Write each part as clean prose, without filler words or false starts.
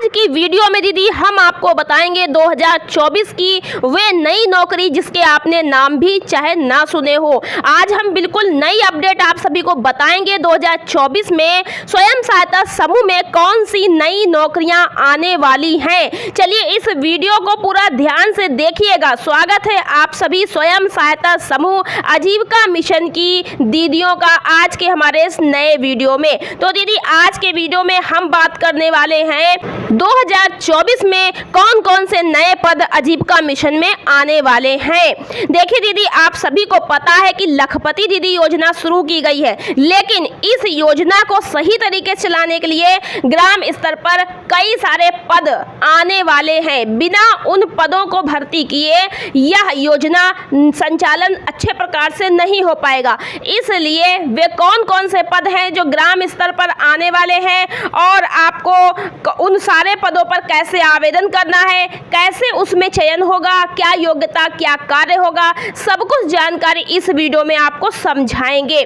आज की वीडियो में दीदी हम आपको बताएंगे 2024 की वे नई नौकरी जिसके आपने नाम भी चाहे ना सुने हो। आज हम बिल्कुल नई अपडेट आप सभी को बताएंगे 2024 में स्वयं सहायता समूह में कौन सी नई नौकरियां आने वाली हैं। चलिए इस वीडियो को पूरा ध्यान से देखिएगा। स्वागत है आप सभी स्वयं सहायता समूह आजीविका मिशन की दीदियों का आज के हमारे इस नए वीडियो में। तो दीदी आज के वीडियो में हम बात करने वाले हैं 2024 में कौन कौन से नए पद आजीविका मिशन में आने वाले हैं। देखिए दीदी आप सभी को पता है कि लखपति दीदी योजना शुरू की गई है, लेकिन इस योजना को सही तरीके से चलाने के लिए ग्राम स्तर पर कई सारे पद आने वाले हैं। बिना उन पदों को भर्ती किए यह योजना संचालन अच्छे प्रकार से नहीं हो पाएगा। इसलिए वे कौन कौन से पद हैं जो ग्राम स्तर पर आने वाले हैं और आपको उन सारे पदों पर कैसे आवेदन करना है, कैसे उसमें चयन होगा, क्या योग्यता क्या कार्य होगा, सब कुछ जानकारी इस वीडियो में आपको समझाएंगे।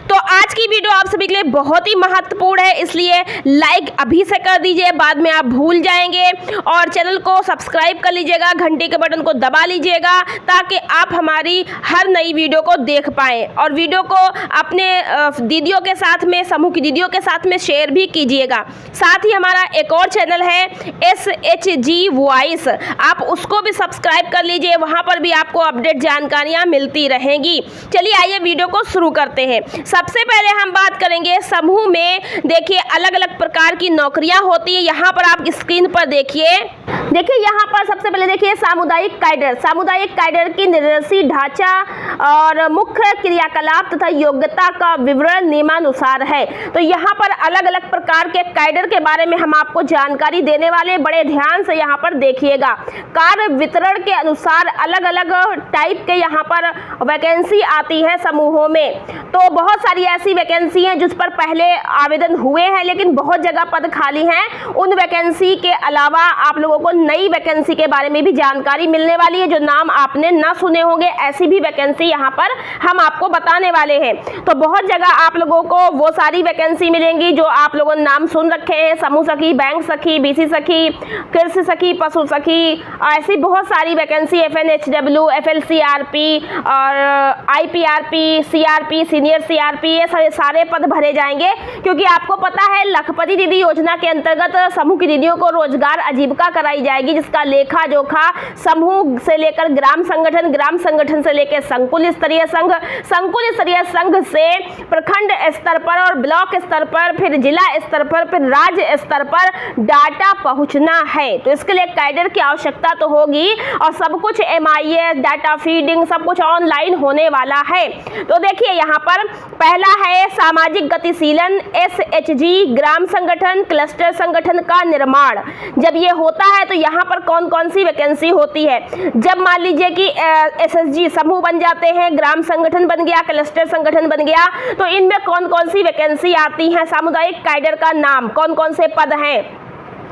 तो आज की वीडियो आप सभी के लिए बहुत ही महत्वपूर्ण है, इसलिए लाइक अभी से कर दीजिए, बाद में आप भूल जाएंगे। और चैनल को सब्सक्राइब कर लीजिएगा, घंटी के बटन को दबा लीजिएगा ताकि आप हमारी हर नई वीडियो को देख पाएँ। और वीडियो को अपने दीदियों के साथ में, समूह की दीदियों के साथ में शेयर भी कीजिएगा। साथ ही हमारा एक और चैनल है SHG वॉइस, आप उसको भी सब्सक्राइब कर लीजिए, वहाँ पर भी आपको अपडेट जानकारियाँ मिलती रहेंगी। चलिए आइए वीडियो को शुरू करते हैं। सबसे पहले हम बात करेंगे समूह में। देखिए अलग अलग प्रकार की नौकरियां होती है। यहाँ पर आप स्क्रीन पर देखिए यहाँ पर सबसे पहले देखिए सामुदायिक कैडर। सामुदायिक कैडर की निर्देशी ढांचा और मुख्य क्रियाकलाप तथा योग्यता का विवरण नियमानुसार है। तो यहाँ पर अलग अलग प्रकार के कैडर के बारे में हम आपको जानकारी देने वाले, बड़े ध्यान से यहाँ पर देखिएगा। कार्य वितरण के अनुसार अलग अलग टाइप के यहाँ पर वैकेंसी आती है समूहों में। तो बहुत सारी ऐसी वैकेंसी हैं जिस पर पहले आवेदन हुए हैं, लेकिन बहुत जगह पद खाली हैं। उन वैकेंसी के अलावा आप लोगों को नई वैकेंसी के बारे में भी जानकारी मिलने वाली है जो नाम आपने ना सुने होंगे। ऐसी भी वैकेंसी यहाँ पर हम आपको बताने वाले हैं। तो बहुत जगह आप लोगों को वो सारी वैकेंसी मिलेंगी जो आप लोगों ने नाम सुन रखे हैं, समूह सखी, बैंक सखी, BC सखी, कृषि सखी, पशु सखी, ऐसी बहुत सारी वैकेंसी, FNHW, FLCRP और IPRP, CRP, सीनियर CRP, ये सारे पद भरे जाएंगे। क्योंकि आपको पता है लखपति दीदी योजना के अंतर्गत समूह की दीदियों को रोजगार आजीविका कराई जाएगी, जिसका लेखा जोखा समूह से लेकर ग्राम संगठन से लेकर संकुल स्तरीय संघ से प्रखंड स्तर पर और ब्लॉक स्तर पर, फिर जिला स्तर पर, फिर राज्य स्तर पर डाटा पहुंचना है। तो इसके लिए कैडर की आवश्यकता तो होगी और सब कुछ MIS, डाटा फीडिंग सब कुछ ऑनलाइन होने वाला है। तो देखिए यहाँ पर पहला है सामाजिक गतिशीलन SHG, ग्राम संगठन, क्लस्टर संगठन का निर्माण। जब ये होता है तो यहाँ पर कौन कौन सी वैकेंसी होती है। जब मान लीजिए कि SHG समूह बन जाते हैं, ग्राम संगठन बन गया, क्लस्टर संगठन बन गया, तो इनमें कौन कौन सी वैकेंसी आती है, सामुदायिक कैडर का नाम, कौन कौन से पद हैं।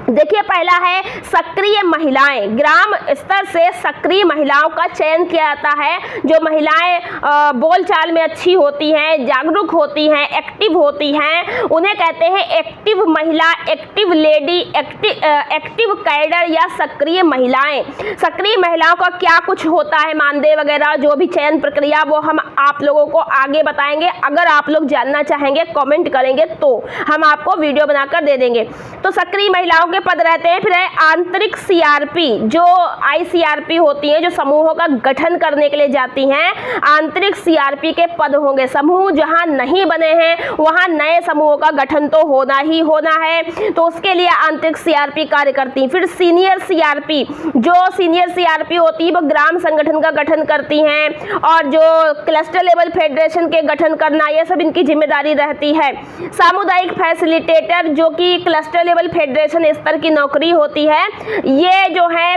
देखिए पहला है सक्रिय महिलाएं। ग्राम स्तर से सक्रिय महिलाओं का चयन किया जाता है। जो महिलाएं बोलचाल में अच्छी होती हैं, जागरूक होती हैं, एक्टिव होती हैं, उन्हें कहते हैं एक्टिव महिला, एक्टिव लेडी, एक्टिव कैडर या सक्रिय महिलाएं। सक्रिय महिलाओं का क्या कुछ होता है, मानदेय वगैरह जो भी चयन प्रक्रिया, वो हम आप लोगों को आगे बताएंगे। अगर आप लोग जानना चाहेंगे कमेंट करेंगे तो हम आपको वीडियो बनाकर दे देंगे। तो सक्रिय महिलाओं पद रहते हैं। फिर है आंतरिक CRP, जो ICRP होती हैं, जो समूहों का गठन करने के लिए जाती हैं। आंतरिक CRP के पद होंगे। समूह जहां नहीं बने हैं वहां नए समूहों का गठन तो होना ही होना है, तो उसके लिए आंतरिक CRP कार्य करती हैं। फिर सीनियर CRP, जो सीनियर CRP होती है वो ग्राम संगठन का गठन करती हैं और जो क्लस्टर लेवल फेडरेशन के गठन करना, ये सब इनकी जिम्मेदारी रहती है। सामुदायिक फैसिलिटेटर, जो कि क्लस्टर लेवल फेडरेशन स्तर की नौकरी होती है, ये जो है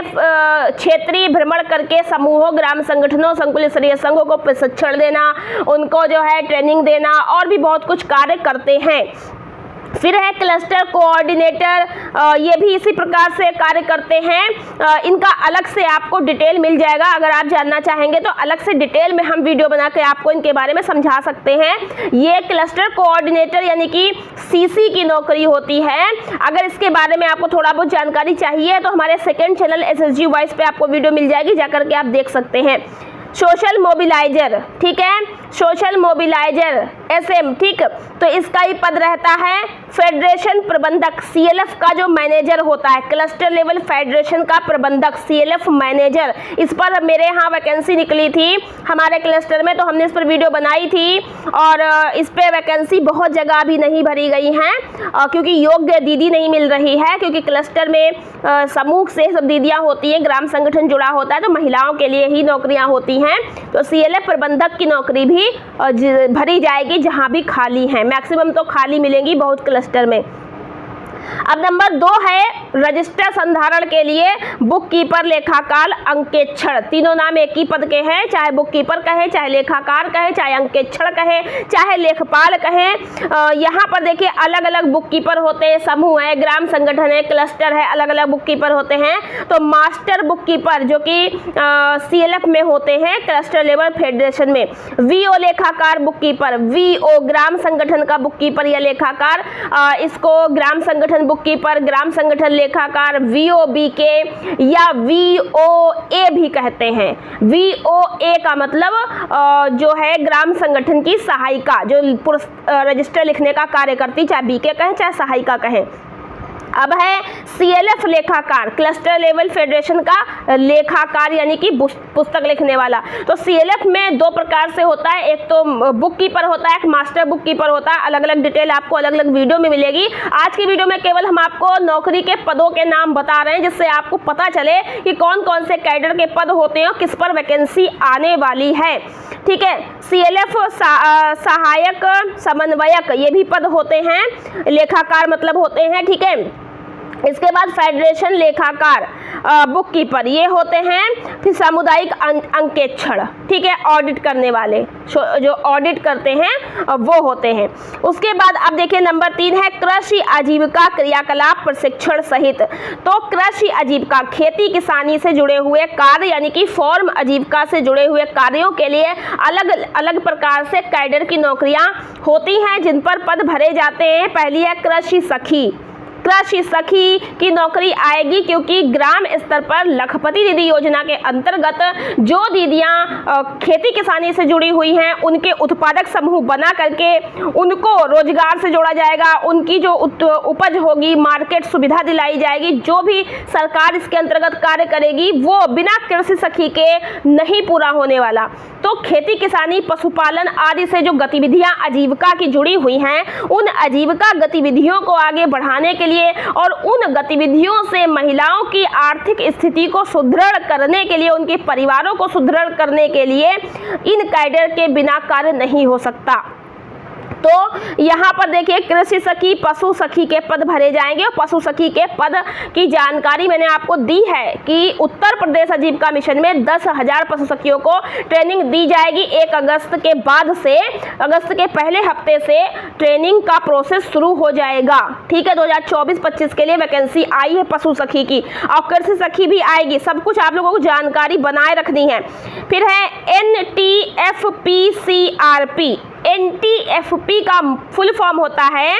क्षेत्रीय भ्रमण करके समूहों, ग्राम संगठनों, संकुल स्तरीय संघों को प्रशिक्षण देना, उनको जो है ट्रेनिंग देना और भी बहुत कुछ कार्य करते हैं। फिर है क्लस्टर कोऑर्डिनेटर, ये भी इसी प्रकार से कार्य करते हैं। इनका अलग से आपको डिटेल मिल जाएगा, अगर आप जानना चाहेंगे तो अलग से डिटेल में हम वीडियो बना के आपको इनके बारे में समझा सकते हैं। ये क्लस्टर कोऑर्डिनेटर यानी कि सीसी की नौकरी होती है। अगर इसके बारे में आपको थोड़ा बहुत जानकारी चाहिए तो हमारे सेकेंड चैनल SSG वॉइस पे आपको वीडियो मिल जाएगी, जाकर के आप देख सकते हैं। सोशल मोबिलाइजर, ठीक है, सोशल मोबिलाइजर SM, ठीक, तो इसका ही पद रहता है फेडरेशन प्रबंधक, CLF का जो मैनेजर होता है, क्लस्टर लेवल फेडरेशन का प्रबंधक, CLF मैनेजर। इस पर मेरे यहाँ वैकेंसी निकली थी हमारे क्लस्टर में, तो हमने इस पर वीडियो बनाई थी और इस पे वैकेंसी बहुत जगह भी नहीं भरी गई हैं क्योंकि योग्य दीदी नहीं मिल रही है, क्योंकि क्लस्टर में समूह से सब दीदियाँ होती हैं, ग्राम संगठन जुड़ा होता है, तो महिलाओं के लिए ही नौकरियाँ होती हैं। तो CLF प्रबंधक की नौकरी भी भरी जाएगी जहां भी खाली है, मैक्सिमम तो खाली मिलेंगी बहुत क्लस्टर में। अब नंबर 2 है रजिस्टर संधारण के लिए बुक कीपर, लेखाकार, अंकेक्षण। तीनों नाम एक ही पद के हैं, चाहे बुक कीपर कहे, चाहे लेखाकार कहे, चाहे अंकेक्षण कहे, चाहे लेखपाल कहे। यहाँ पर देखिए अलग अलग बुक कीपर होते हैं, समूह है, ग्राम संगठन है, क्लस्टर है, अलग अलग बुक कीपर होते हैं। तो मास्टर बुक कीपर जो कि CLF में होते हैं, क्लस्टर लेवल फेडरेशन में। VO लेखाकार बुक कीपर, VO ग्राम संगठन का बुक कीपर या लेखाकार, इसको ग्राम संगठन बुक कीपर, ग्राम संगठन लेखाकार, VOBK या VOA भी कहते हैं। VOA का मतलब जो है ग्राम संगठन की सहायिका, जो रजिस्टर लिखने का कार्य करती, चाहे BK कहें चाहे सहायिका कहें। अब है CLF लेखाकार, क्लस्टर लेवल फेडरेशन का लेखाकार यानी कि पुस्तक लिखने वाला। तो CLF में 2 प्रकार से होता है, एक तो बुक कीपर होता है, एक मास्टर बुक कीपर होता है। अलग अलग डिटेल आपको अलग अलग वीडियो में मिलेगी। आज की वीडियो में केवल हम आपको नौकरी के पदों के नाम बता रहे हैं, जिससे आपको पता चले कि कौन कौन से कैडर के पद होते हैं और किस पर वैकेंसी आने वाली है, ठीक है। CLF सहायक समन्वयक, ये भी पद होते हैं, लेखाकार मतलब होते हैं, ठीक है। इसके बाद फेडरेशन लेखाकार, बुक कीपर, ये होते हैं। फिर सामुदायिक अंकेक्षण, ठीक है, ऑडिट करने वाले, जो ऑडिट करते हैं वो होते हैं। उसके बाद अब देखिए नंबर 3 है कृषि आजीविका क्रियाकलाप प्रशिक्षण सहित। तो कृषि आजीविका, खेती किसानी से जुड़े हुए कार्य यानी कि फॉर्म आजीविका से जुड़े हुए कार्यों के लिए अलग अलग प्रकार से कैडर की नौकरियां होती हैं, जिन पर पद भरे जाते हैं। पहली है कृषि सखी। कृषि सखी की नौकरी आएगी क्योंकि ग्राम स्तर पर लखपति दीदी योजना के अंतर्गत जो दीदियां खेती किसानी से जुड़ी हुई हैं, उनके उत्पादक समूह बना करके उनको रोजगार से जोड़ा जाएगा। उनकी जो उपज होगी, मार्केट सुविधा दिलाई जाएगी। जो भी सरकार इसके अंतर्गत कार्य करेगी वो बिना कृषि सखी के नहीं पूरा होने वाला। तो खेती किसानी, पशुपालन आदि से जो गतिविधियां आजीविका की जुड़ी हुई हैं, उन आजीविका गतिविधियों को आगे बढ़ाने के लिए और उन गतिविधियों से महिलाओं की आर्थिक स्थिति को सुदृढ़ करने के लिए, उनके परिवारों को सुदृढ़ करने के लिए इन कैडर के बिना कार्य नहीं हो सकता। तो यहाँ पर देखिए कृषि सखी, पशु सखी के पद भरे जाएंगे। और पशु सखी के पद की जानकारी मैंने आपको दी है कि उत्तर प्रदेश आजीविका मिशन में 10,000 पशु सखियों को ट्रेनिंग दी जाएगी। 1 अगस्त के बाद से, अगस्त के पहले हफ्ते से ट्रेनिंग का प्रोसेस शुरू हो जाएगा, ठीक है। 2024-25 के लिए वैकेंसी आई है पशु सखी की, और कृषि सखी भी आएगी। सब कुछ आप लोगों को जानकारी बनाए रखनी है। फिर है NTFP-CRP। NTFP का फुल फॉर्म होता है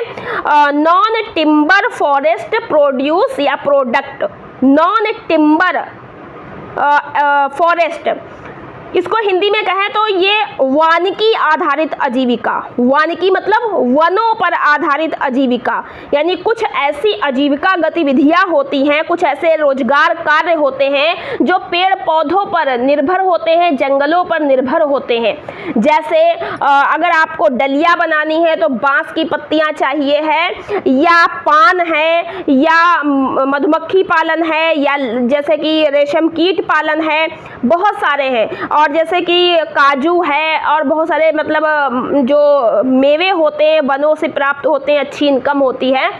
नॉन टिम्बर फॉरेस्ट प्रोड्यूस या प्रोडक्ट, नॉन टिम्बर फॉरेस्ट। इसको हिंदी में कहें तो ये वानिकी आधारित आजीविका, वानिकी मतलब वनों पर आधारित आजीविका, यानी कुछ ऐसी आजीविका गतिविधियां होती हैं, कुछ ऐसे रोजगार कार्य होते हैं जो पेड़ पौधों पर निर्भर होते हैं, जंगलों पर निर्भर होते हैं। जैसे अगर आपको डलिया बनानी है तो बांस की पत्तियां चाहिए है, या पान है, या मधुमक्खी पालन है, या जैसे कि रेशम कीट पालन है, बहुत सारे हैं। और जैसे कि काजू है और बहुत सारे मतलब जो मेवे होते हैं वनों से प्राप्त होते हैं, अच्छी इनकम होती है।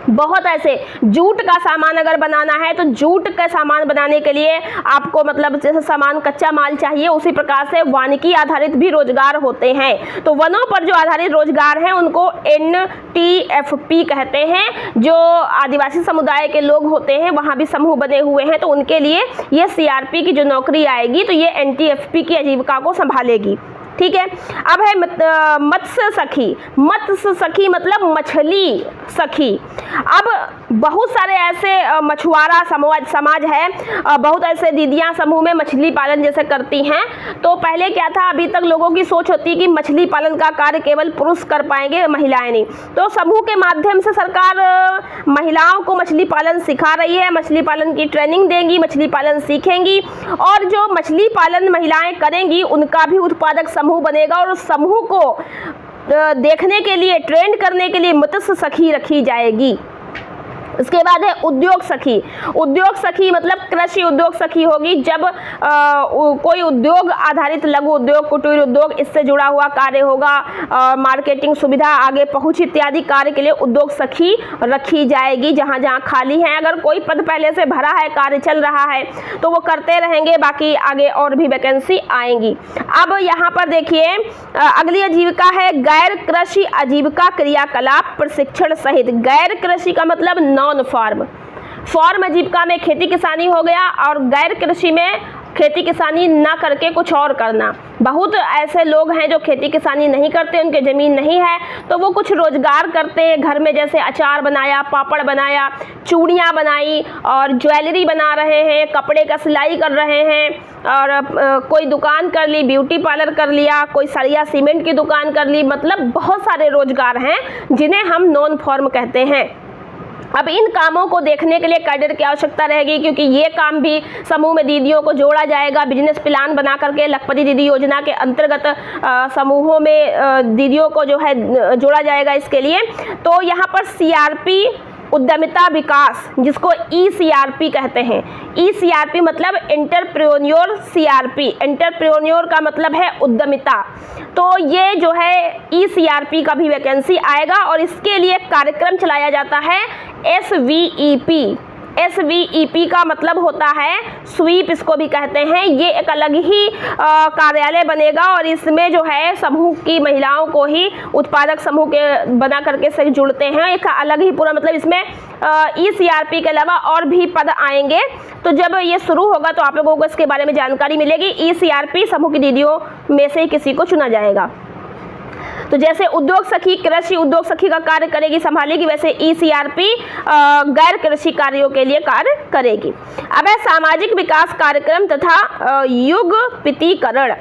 बहुत ऐसे जूट का सामान अगर बनाना है तो जूट का सामान बनाने के लिए आपको मतलब जैसे सामान कच्चा माल चाहिए, उसी प्रकार से वानिकी आधारित भी रोजगार होते हैं। तो वनों पर जो आधारित रोजगार हैं उनको NTFP कहते हैं। जो आदिवासी समुदाय के लोग होते हैं वहाँ भी समूह बने हुए हैं, तो उनके लिए ये CRP की जो नौकरी आएगी तो ये NTFP की आजीविका को संभालेगी। ठीक है। अब है मत्स्य सखी। मत्स्य सखी मतलब मछली सखी। अब बहुत सारे ऐसे मछुआरा समाज है, बहुत ऐसे दीदियां समूह में मछली पालन जैसे करती हैं। तो पहले क्या था, अभी तक लोगों की सोच होती है कि मछली पालन का कार्य केवल पुरुष कर पाएंगे, महिलाएं नहीं। तो समूह के माध्यम से सरकार महिलाओं को मछली पालन सिखा रही है, मछली पालन की ट्रेनिंग देंगी, मछली पालन सीखेंगी, और जो मछली पालन महिलाएं करेंगी उनका भी उत्पादक समूह बनेगा, और उस समूह को देखने के लिए, ट्रेंड करने के लिए मत्स्य सखी रखी जाएगी। इसके बाद है उद्योग सखी। उद्योग सखी मतलब कृषि उद्योग सखी होगी। जब कोई उद्योग आधारित लघु उद्योग, कुटीर उद्योग, इससे जुड़ा हुआ कार्य होगा, मार्केटिंग सुविधा, आगे पहुंच इत्यादि कार्य के लिए उद्योग सखी रखी जाएगी। जहां जहां खाली है, अगर कोई पद पहले से भरा है, कार्य चल रहा है, तो वो करते रहेंगे, बाकी आगे और भी वैकेंसी आएंगी। अब यहाँ पर देखिए अगली आजीविका है गैर कृषि आजीविका क्रियाकलाप प्रशिक्षण सहित। गैर कृषि का मतलब नॉन फार्म। फार्म आजीविका में खेती किसानी हो गया, और गैर कृषि में खेती किसानी ना करके कुछ और करना। बहुत ऐसे लोग हैं जो खेती किसानी नहीं करते, उनके ज़मीन नहीं है, तो वो कुछ रोजगार करते हैं घर में, जैसे अचार बनाया, पापड़ बनाया, चूड़ियाँ बनाई, और ज्वेलरी बना रहे हैं, कपड़े का सिलाई कर रहे हैं, और कोई दुकान कर ली, ब्यूटी पार्लर कर लिया, कोई सरिया सीमेंट की दुकान कर ली। मतलब बहुत सारे रोजगार हैं जिन्हें हम नॉन फार्म कहते हैं। अब इन कामों को देखने के लिए कैडर की आवश्यकता रहेगी, क्योंकि ये काम भी समूह में दीदियों को जोड़ा जाएगा। बिजनेस प्लान बना करके लखपति दीदी योजना के अंतर्गत समूहों में दीदियों को जो है जोड़ा जाएगा इसके लिए। तो यहाँ पर CRP उद्यमिता विकास, जिसको ECRP कहते हैं। ECRP मतलब एंटरप्रेन्योर CRP। एंटरप्रेन्योर का मतलब है उद्यमिता। तो ये जो है ECRP का भी वैकेंसी आएगा, और इसके लिए कार्यक्रम चलाया जाता है SVEP। SVEP का मतलब होता है स्वीप, इसको भी कहते हैं। ये एक अलग ही कार्यालय बनेगा, और इसमें जो है समूह की महिलाओं को ही उत्पादक समूह के बना करके से जुड़ते हैं। एक अलग ही पूरा मतलब इसमें ECRP के अलावा और भी पद आएंगे। तो जब ये शुरू होगा तो आप लोगों को इसके बारे में जानकारी मिलेगी। ECRP समूह की दीदियों में से किसी को चुना जाएगा। तो जैसे उद्योग सखी कृषि उद्योग सखी का कार्य करेगी, संभालेगी, वैसे ECRP गैर कृषि कार्यों के लिए कार्य करेगी। अब है सामाजिक विकास कार्यक्रम तथा युगपतीकरण।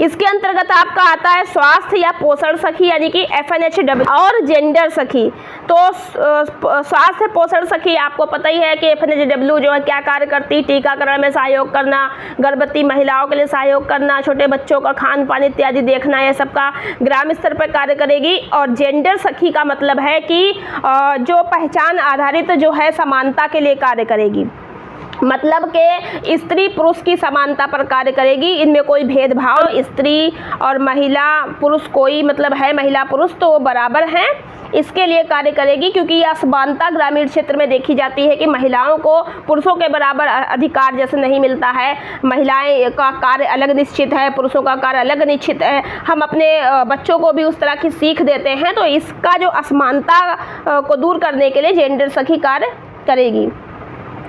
इसके अंतर्गत आपका आता है स्वास्थ्य या पोषण सखी यानी कि FNHW और जेंडर सखी। तो स्वास्थ्य पोषण सखी आपको पता ही है कि FNHW जो है क्या कार्य करती है, टीकाकरण में सहयोग करना, गर्भवती महिलाओं के लिए सहयोग करना, छोटे बच्चों का खान पान इत्यादि देखना, ये सबका ग्राम स्तर पर कार्य करेगी। और जेंडर सखी का मतलब है कि जो पहचान आधारित जो है समानता के लिए कार्य करेगी, मतलब के स्त्री पुरुष की समानता पर कार्य करेगी। इनमें कोई भेदभाव, स्त्री और महिला पुरुष कोई मतलब है, महिला पुरुष तो वो बराबर हैं, इसके लिए कार्य करेगी। क्योंकि यह असमानता ग्रामीण क्षेत्र में देखी जाती है कि महिलाओं को पुरुषों के बराबर अधिकार जैसे नहीं मिलता है। महिलाएं का कार्य अलग निश्चित है, पुरुषों का कार्य अलग निश्चित है। हम अपने बच्चों को भी उस तरह की सीख देते हैं। तो इसका जो असमानता को दूर करने के लिए जेंडर सखी कार्य करेगी।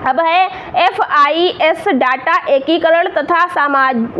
अब है FIS डाटा एकीकरण तथा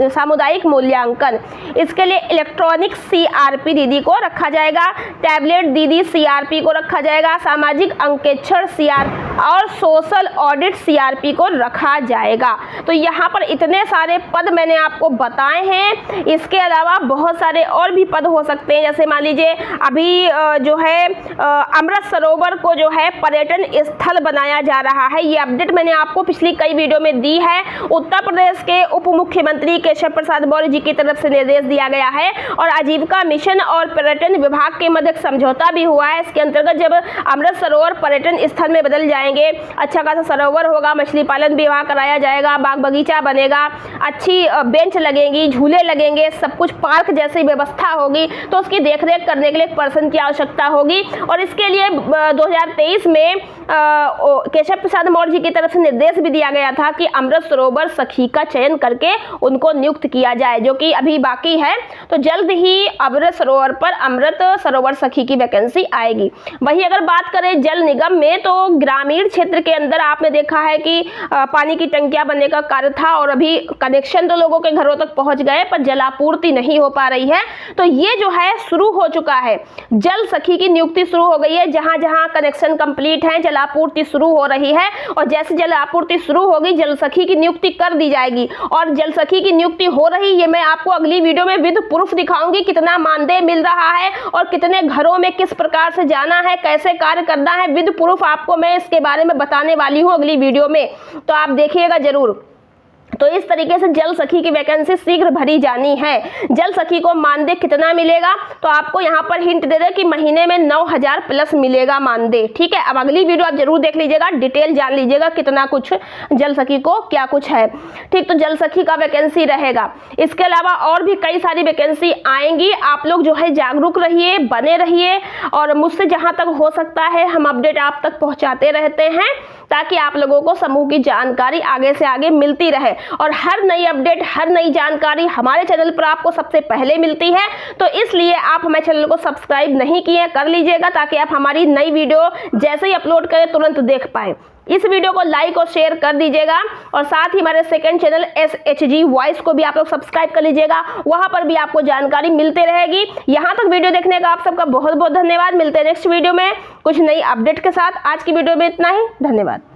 सामुदायिक मूल्यांकन। इसके लिए इलेक्ट्रॉनिक CRP दीदी को रखा जाएगा, टैबलेट दीदी CRP को रखा जाएगा, सामाजिक अंकेक्षण CRP और सोशल ऑडिट CRP को रखा जाएगा। तो यहाँ पर इतने सारे पद मैंने आपको बताए हैं। इसके अलावा बहुत सारे और भी पद हो सकते हैं। जैसे मान लीजिए अभी जो है अमृत सरोवर को जो है पर्यटन स्थल बनाया जा रहा है, ये अपडेट अपडेट मैंने आपको पिछली कई वीडियो में दी है। उत्तर प्रदेश के उप मुख्यमंत्री केशव प्रसाद मौर्य जी की तरफ से निर्देश दिया गया है और आजीविका मिशन और पर्यटन विभाग के मध्य समझौता भी हुआ है। इसके अंतर्गत जब अमृत सरोवर पर्यटन स्थल में बदल जाएंगे, अच्छा खासा सरोवर होगा, मछली पालन भी वहाँ कराया जाएगा, बाग बगीचा बनेगा, अच्छी बेंच लगेंगी, झूले लगेंगे, सब कुछ पार्क जैसी व्यवस्था होगी, तो उसकी देखरेख करने के लिए एक पर्सन की आवश्यकता होगी। और इसके लिए 2023 में केशव प्रसाद मौर्य जी की तरफ से निर्देश भी दिया गया था कि अमृत सरोवर सखी का चयन करके उनको नियुक्त किया जाए, जो कि अभी बाकी है। तो जल्द ही अमृत सरोवर पर अमृत सरोवर सखी की वैकेंसी आएगी। वहीं अगर बात करें जल निगम में, तो ग्रामीण क्षेत्र के अंदर आपने देखा है कि पानी की टंकियां बनने का कार्य था और अभी कनेक्शन तो लोगों के घरों तक पहुंच गए, पर जलापूर्ति नहीं हो पा रही है। तो ये जो है शुरू हो चुका है, जल सखी की नियुक्ति शुरू हो गई है। जहां जहां कनेक्शन कंप्लीट है, जलापूर्ति शुरू हो रही है और जैसे जलापूर्ति शुरू होगी जल सखी की नियुक्ति कर दी जाएगी। और जल सखी की नियुक्ति हो रही है, मैं आपको अगली वीडियो में विद प्रूफ दिखाऊंगी कितना मानदेय मिल रहा है और कितने घरों में किस प्रकार से जाना है, कैसे कार्य करना है, विद प्रूफ आपको मैं इसके बारे में बताने वाली हूं अगली वीडियो में, तो आप देखिएगा जरूर। तो इस तरीके से जल सखी की वैकेंसी शीघ्र भरी जानी है। जल सखी को मानदेय कितना मिलेगा, तो आपको यहाँ पर हिंट दे दे कि महीने में 9,000 प्लस मिलेगा मानदेय। ठीक है, अब अगली वीडियो आप जरूर देख लीजिएगा, डिटेल जान लीजिएगा कितना कुछ जल सखी को क्या कुछ है। ठीक, तो जल सखी का वैकेंसी रहेगा। इसके अलावा और भी कई सारी वैकेंसी आएंगी। आप लोग जो है जागरूक रहिए, बने रहिए और मुझसे जहाँ तक हो सकता है हम अपडेट आप तक पहुँचाते रहते हैं, ताकि आप लोगों को समूह की जानकारी आगे से आगे मिलती रहे। और हर नई अपडेट, हर नई जानकारी हमारे चैनल पर आपको सबसे पहले मिलती है। तो इसलिए आप हमारे चैनल को सब्सक्राइब नहीं किए, कर लीजिएगा, ताकि आप हमारी नई वीडियो जैसे ही अपलोड करें तुरंत देख पाएं। इस वीडियो को लाइक और शेयर कर दीजिएगा और साथ ही हमारे सेकंड चैनल SHG वॉइस को भी आप लोग सब्सक्राइब कर लीजिएगा, वहां पर भी आपको जानकारी मिलते रहेगी। यहां तक वीडियो देखने का आप सबका बहुत बहुत धन्यवाद। मिलते हैं नेक्स्ट वीडियो में कुछ नई अपडेट के साथ। आज की वीडियो में इतना ही, धन्यवाद।